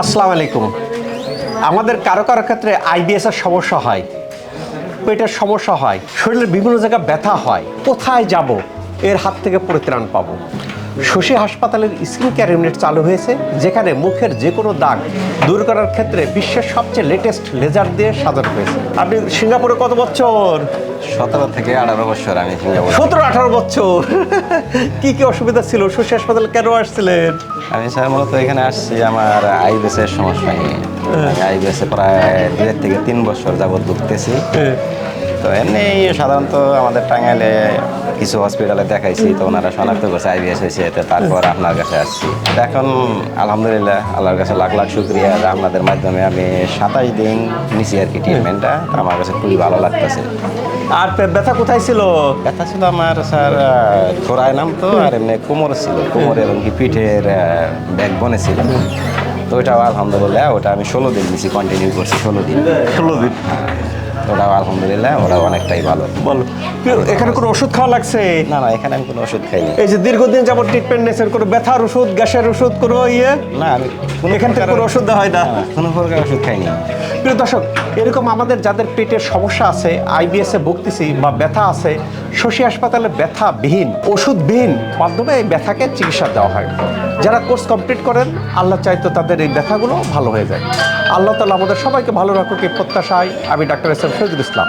আসসালামু আলাইকুম। আমাদের কারো কারো ক্ষেত্রে আইবিএস এর সমস্যা হয়, পেটের সমস্যা হয়, শরীরের বিভিন্ন জায়গায় ব্যথা হয়। কোথায় যাব, এর হাত থেকে পরিত্রাণ পাবো? শশী হাসপাতালের স্কিন কেয়ার ইউনিট চালু হয়েছে, যেখানে মুখের যে কোনো দাগ দূর করার ক্ষেত্রে বিশ্বের সবচেয়ে লেটেস্ট লেজার দিয়ে সাজানো হয়েছে। আপনি সিঙ্গাপুরে কত বছর? 17 থেকে 18 বছর আমি সিঙ্গাপুরে। 17-18 বছর। কি কি অসুবিধা ছিল? শশী হাসপাতালে কেন আসছিলেন? আমি স্যার মূলত এখানে আসছি আমার আইবিএস এর সমস্যা নিয়ে। আইবিএস এ প্রায় 2 থেকে 3 বছর যাবত ভুগতেছি। তো এমনি সাধারণত আমাদের টাঙ্গাইলে কিছু হসপিটালে দেখাইছি, তো ওনারা শনাক্ত করছে আইবিএস হয়েছে, তো তারপর আপনার কাছে আসছি। এখন আলহামদুলিল্লাহ আল্লাহর কাছে লাখ লাখ শুক্রিয়া, আপনাদের মাধ্যমে আমি 27 দিন নিছি আর কি ট্রিটমেন্টটা। আমার কাছে খুবই ভালো লাগতেছে। আর ব্যথা কোথায় ছিল? ব্যথা ছিল আমার স্যার থোড়ায় নামতো, আর এমনি কোমরে ছিল, কোমরে এবং কি পিঠের ব্যাকবোনে ছিল। তো ওটাও আলহামদুলিল্লাহ, ওটা আমি 16 দিন নিছি, কন্টিনিউ করছি 16 দিন। 16 দিন। ওটাও আলহামদুলিল্লাহ, ওটাও অনেকটাই ভালো। বলো, এখানে কোনো ওষুধ খাওয়া লাগছে? না না, এখানে আমি কোনো ওষুধ খাইনি। এই যে দীর্ঘদিন যাবত ট্রিটমেন্ট নিয়েছেন, কোনো ব্যথার ওষুধ, গ্যাসের ওষুধ, কোনো না, আমি এখান থেকে কোনো ওষুধ দেওয়া হয় না? কোনো প্রকার ওষুধ খাইনি। প্রিয় দর্শক, এরকম আমাদের যাদের পেটের সমস্যা আছে, আইবিএসে ভুগতেছি বা ব্যথা আছে, শশী হাসপাতালে ব্যথাবিহীন, ওষুধবিহীন মাধ্যমে এই ব্যথাকে চিকিৎসা দেওয়া হয়। যারা কোর্স কমপ্লিট করেন, আল্লাহ চাইতো তাদের এই ব্যথাগুলো ভালো হয়ে যায়। আল্লাহ তাআলা আমাদের সবাইকে ভালো রাখুক এই প্রত্যাশায় আমি doctor S M Shahidul Islam.